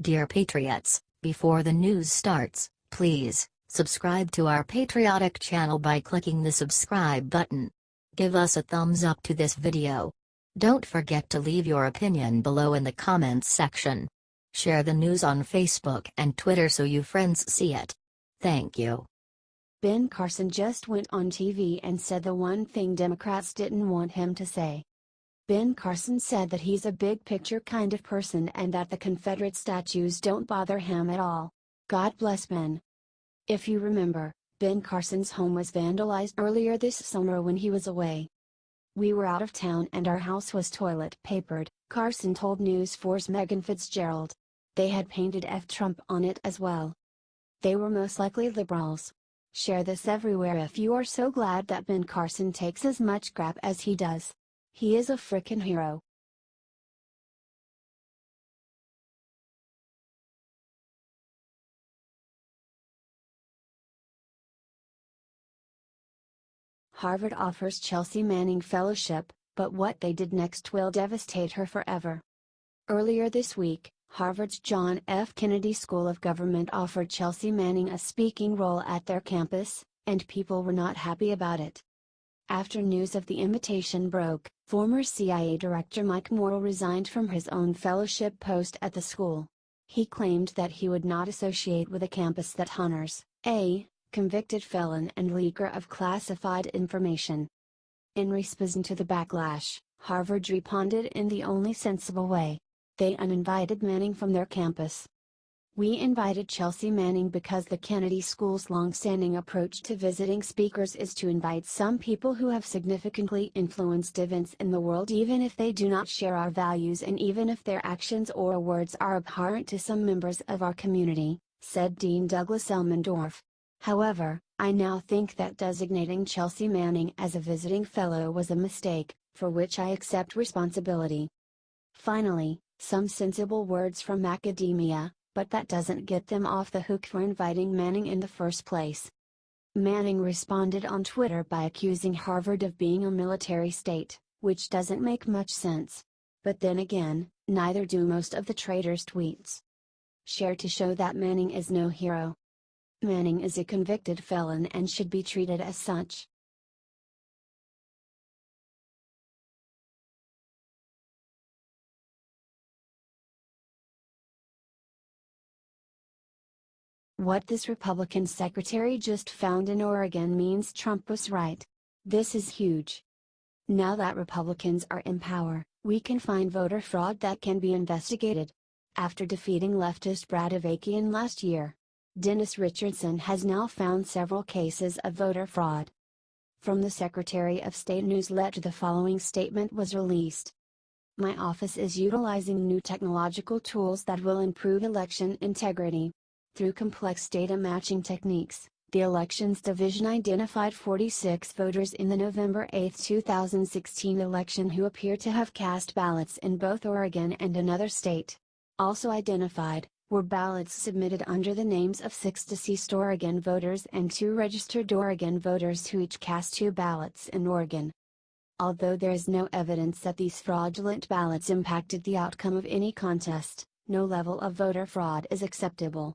Dear Patriots, before the news starts, please subscribe to our patriotic channel by clicking the subscribe button. Give us a thumbs up to this video. Don't forget to leave your opinion below in the comments section. Share the news on Facebook and Twitter so you friends see it. Thank you. Ben Carson just went on TV and said the one thing Democrats didn't want him to say. Ben Carson said that he's a big picture kind of person and that the Confederate statues don't bother him at all. God bless Ben. If you remember, Ben Carson's home was vandalized earlier this summer when he was away. We were out of town and our house was toilet papered, Carson told News 4's Meagan Fitzgerald. They had painted F Trump on it as well. They were most likely liberals. Share this everywhere if you are so glad that Ben Carson takes as much crap as he does. He is a frickin' hero. Harvard offers Chelsea Manning fellowship, but what they did next will devastate her forever. Earlier this week, Harvard's John F. Kennedy School of Government offered Chelsea Manning a speaking role at their campus, and people were not happy about it. After news of the invitation broke, former CIA Director Mike Morrell resigned from his own fellowship post at the school. He claimed that he would not associate with a campus that honors a convicted felon and leaker of classified information. In response to the backlash, Harvard responded in the only sensible way. They uninvited Manning from their campus. We invited Chelsea Manning because the Kennedy School's long-standing approach to visiting speakers is to invite some people who have significantly influenced events in the world even if they do not share our values and even if their actions or words are abhorrent to some members of our community, said Dean Douglas Elmendorf. However, I now think that designating Chelsea Manning as a visiting fellow was a mistake, for which I accept responsibility. Finally, some sensible words from academia, but that doesn't get them off the hook for inviting Manning in the first place. Manning responded on Twitter by accusing Harvard of being a military state, which doesn't make much sense. But then again, neither do most of the traitor's tweets. Share to show that Manning is no hero. Manning is a convicted felon and should be treated as such. What this Republican secretary just found in Oregon means Trump was right. This is huge. Now that Republicans are in power, we can find voter fraud that can be investigated. After defeating leftist Brad Avakian last year, Dennis Richardson has now found several cases of voter fraud. From the Secretary of State newsletter, the following statement was released. My office is utilizing new technological tools that will improve election integrity. Through complex data matching techniques, the Elections Division identified 46 voters in the November 8, 2016 election who appear to have cast ballots in both Oregon and another state. Also identified were ballots submitted under the names of 6 deceased Oregon voters and 2 registered Oregon voters who each cast 2 ballots in Oregon. Although there is no evidence that these fraudulent ballots impacted the outcome of any contest, no level of voter fraud is acceptable.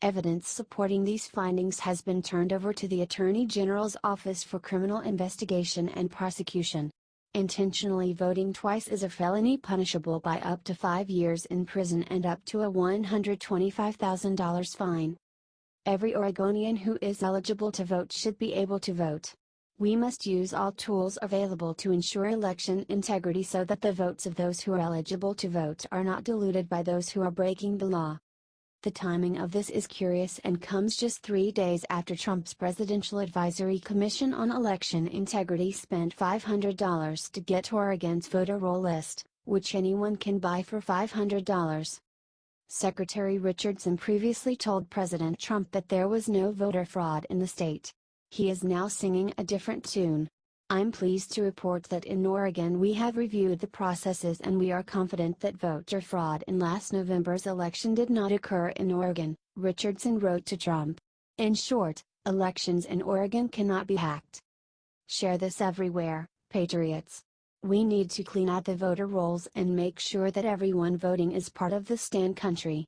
Evidence supporting these findings has been turned over to the Attorney General's Office for Criminal Investigation and Prosecution. Intentionally voting twice is a felony punishable by up to 5 years in prison and up to a $125,000 fine. Every Oregonian who is eligible to vote should be able to vote. We must use all tools available to ensure election integrity so that the votes of those who are eligible to vote are not diluted by those who are breaking the law. The timing of this is curious and comes just 3 days after Trump's Presidential Advisory Commission on Election Integrity spent $500 to get Oregon's voter roll list, which anyone can buy for $500. Secretary Richardson previously told President Trump that there was no voter fraud in the state. He is now singing a different tune. I'm pleased to report that in Oregon we have reviewed the processes and we are confident that voter fraud in last November's election did not occur in Oregon, Richardson wrote to Trump. In short, elections in Oregon cannot be hacked. Share this everywhere, patriots. We need to clean out the voter rolls and make sure that everyone voting is part of the stand country.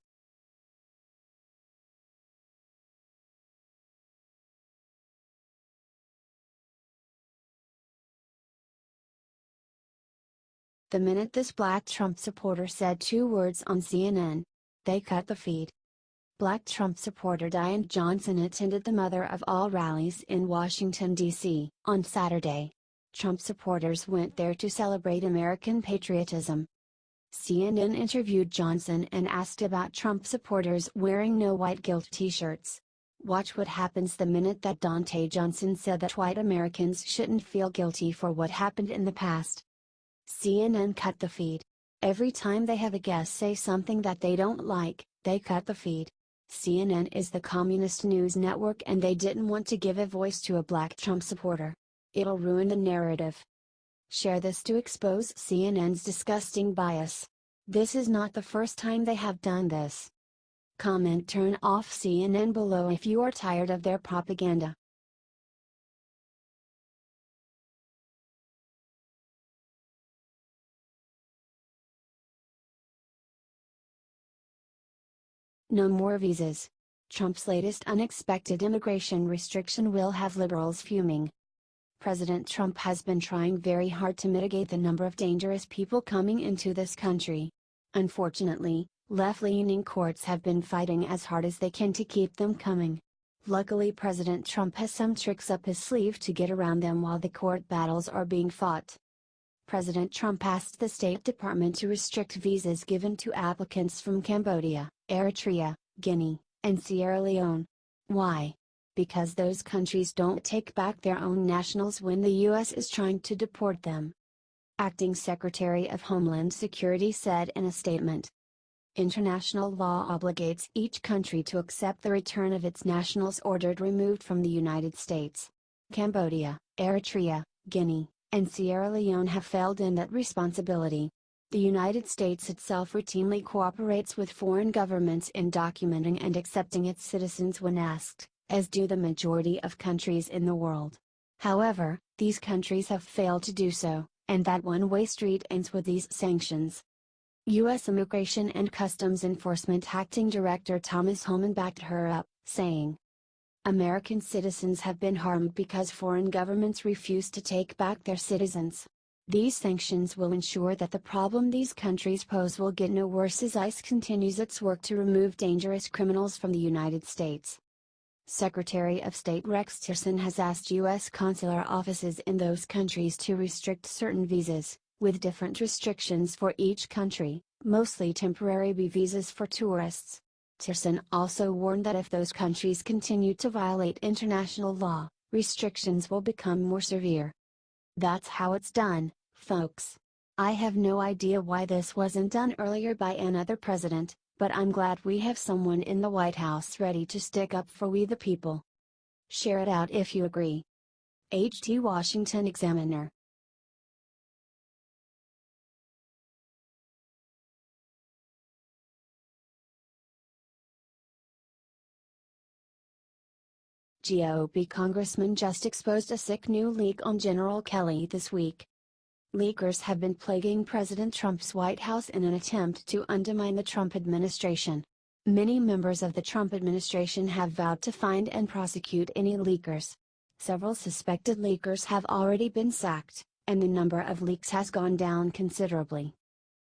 The minute this black Trump supporter said 2 words on CNN, they cut the feed. Black Trump supporter Diane Johnson attended the mother of all rallies in Washington, D.C. on Saturday. Trump supporters went there to celebrate American patriotism. CNN interviewed Johnson and asked about Trump supporters wearing No White Guilt t-shirts. Watch what happens the minute that Dante Johnson said that white Americans shouldn't feel guilty for what happened in the past. CNN cut the feed. Every time they have a guest say something that they don't like, they cut the feed. CNN is the communist news network and they didn't want to give a voice to a black Trump supporter. It'll ruin the narrative. Share this to expose CNN's disgusting bias. This is not the first time they have done this. Comment turn off CNN below if you are tired of their propaganda. No more visas. Trump's latest unexpected immigration restriction will have liberals fuming. President Trump has been trying very hard to mitigate the number of dangerous people coming into this country. Unfortunately, left-leaning courts have been fighting as hard as they can to keep them coming. Luckily, President Trump has some tricks up his sleeve to get around them while the court battles are being fought. President Trump asked the State Department to restrict visas given to applicants from Cambodia, Eritrea, Guinea, and Sierra Leone. Why? Because those countries don't take back their own nationals when the U.S. is trying to deport them. Acting Secretary of Homeland Security said in a statement. International law obligates each country to accept the return of its nationals ordered removed from the United States. Cambodia, Eritrea, Guinea, and Sierra Leone have failed in that responsibility. The United States itself routinely cooperates with foreign governments in documenting and accepting its citizens when asked, as do the majority of countries in the world. However, these countries have failed to do so, and that one-way street ends with these sanctions. U.S. Immigration and Customs Enforcement Acting Director Thomas Homan backed her up, saying, American citizens have been harmed because foreign governments refuse to take back their citizens. These sanctions will ensure that the problem these countries pose will get no worse as ICE continues its work to remove dangerous criminals from the United States. Secretary of State Rex Tillerson has asked U.S. consular offices in those countries to restrict certain visas, with different restrictions for each country, mostly temporary B visas for tourists. Tillerson also warned that if those countries continue to violate international law, restrictions will become more severe. That's how it's done, folks. I have no idea why this wasn't done earlier by another president, but I'm glad we have someone in the White House ready to stick up for we the people. Share it out if you agree. HT Washington Examiner. GOP Congressman just exposed a sick new leak on General Kelly this week. Leakers have been plaguing President Trump's White House in an attempt to undermine the Trump administration. Many members of the Trump administration have vowed to find and prosecute any leakers. Several suspected leakers have already been sacked, and the number of leaks has gone down considerably.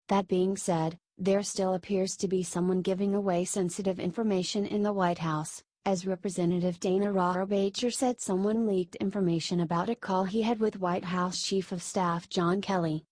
That being said, there still appears to be someone giving away sensitive information in the White House, as Representative Dana Rohrabacher said someone leaked information about a call he had with White House Chief of Staff John Kelly.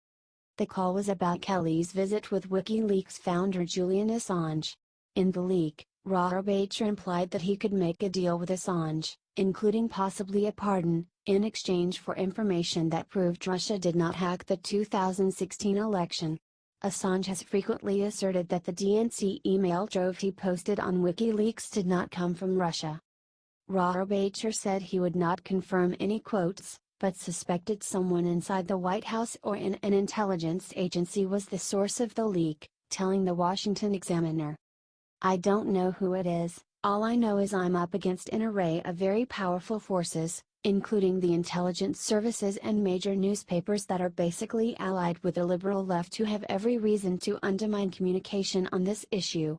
The call was about Kelly's visit with WikiLeaks founder Julian Assange. In the leak, Rohrabacher implied that he could make a deal with Assange, including possibly a pardon, in exchange for information that proved Russia did not hack the 2016 election. Assange has frequently asserted that the DNC email trove he posted on WikiLeaks did not come from Russia. Rohrabacher said he would not confirm any quotes, but suspected someone inside the White House or in an intelligence agency was the source of the leak, telling the Washington Examiner. I don't know who it is, all I know is I'm up against an array of very powerful forces, including the intelligence services and major newspapers that are basically allied with the liberal left who have every reason to undermine communication on this issue.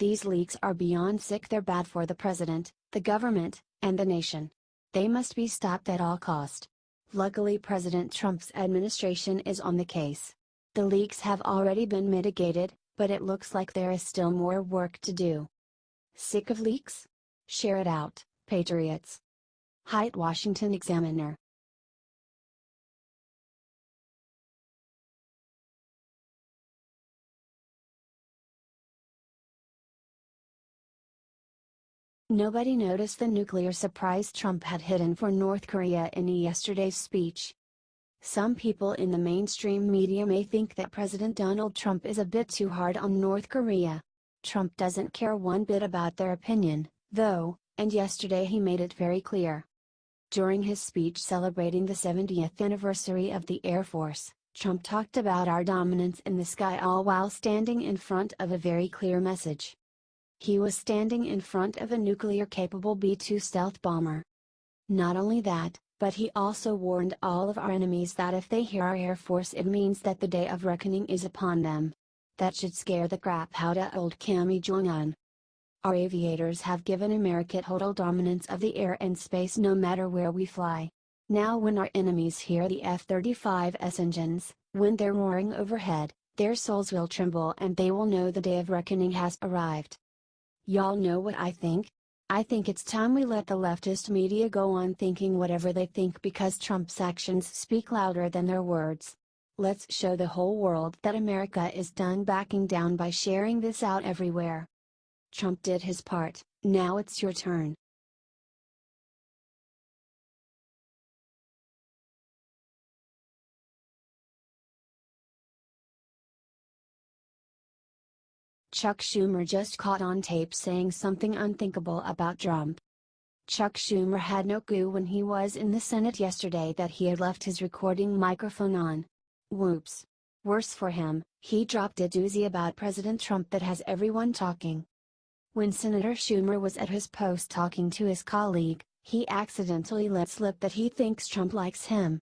These leaks are beyond sick, they're bad for the president, the government, and the nation. They must be stopped at all cost. Luckily President Trump's administration is on the case. The leaks have already been mitigated, but it looks like there is still more work to do. Sick of leaks? Share it out, patriots. Height Washington Examiner. Nobody noticed the nuclear surprise Trump had hidden for North Korea in yesterday's speech. Some people in the mainstream media may think that President Donald Trump is a bit too hard on North Korea. Trump doesn't care one bit about their opinion, though, and yesterday he made it very clear. During his speech celebrating the 70th anniversary of the Air Force, Trump talked about our dominance in the sky, all while standing in front of a very clear message. He was standing in front of a nuclear-capable B-2 stealth bomber. Not only that, but he also warned all of our enemies that if they hear our Air Force, it means that the day of reckoning is upon them. That should scare the crap out of old Kim Jong-un. Our aviators have given America total dominance of the air and space no matter where we fly. Now when our enemies hear the F-35's engines, when they're roaring overhead, their souls will tremble and they will know the day of reckoning has arrived. Y'all know what I think? I think it's time we let the leftist media go on thinking whatever they think, because Trump's actions speak louder than their words. Let's show the whole world that America is done backing down by sharing this out everywhere. Trump did his part, now it's your turn. Chuck Schumer just caught on tape saying something unthinkable about Trump. Chuck Schumer had no clue when he was in the Senate yesterday that he had left his recording microphone on. Whoops. Worse for him, he dropped a doozy about President Trump that has everyone talking. When Senator Schumer was at his post talking to his colleague, he accidentally let slip that he thinks Trump likes him.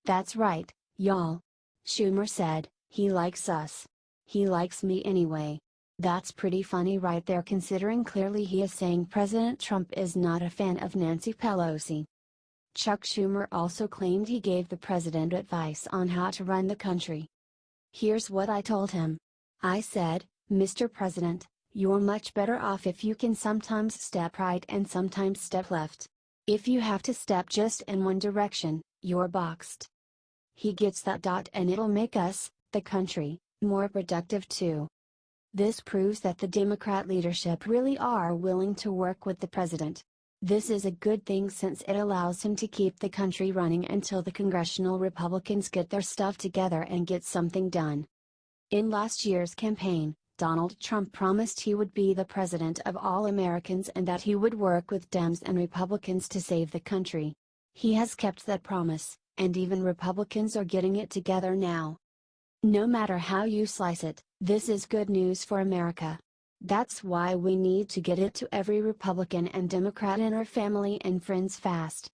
That's right, y'all. Schumer said, "He likes us. He likes me anyway." That's pretty funny right there, considering clearly he is saying President Trump is not a fan of Nancy Pelosi. Chuck Schumer also claimed he gave the president advice on how to run the country. Here's what I told him. I said, "Mr. President, you're much better off if you can sometimes step right and sometimes step left. If you have to step just in one direction, you're boxed." He gets that. And it'll make us, the country, more productive too. This proves that the Democrat leadership really are willing to work with the president. This is a good thing since it allows him to keep the country running until the congressional Republicans get their stuff together and get something done. In last year's campaign, Donald Trump promised he would be the president of all Americans and that he would work with Dems and Republicans to save the country. He has kept that promise, and even Republicans are getting it together now. No matter how you slice it, this is good news for America. That's why we need to get it to every Republican and Democrat in our family and friends fast.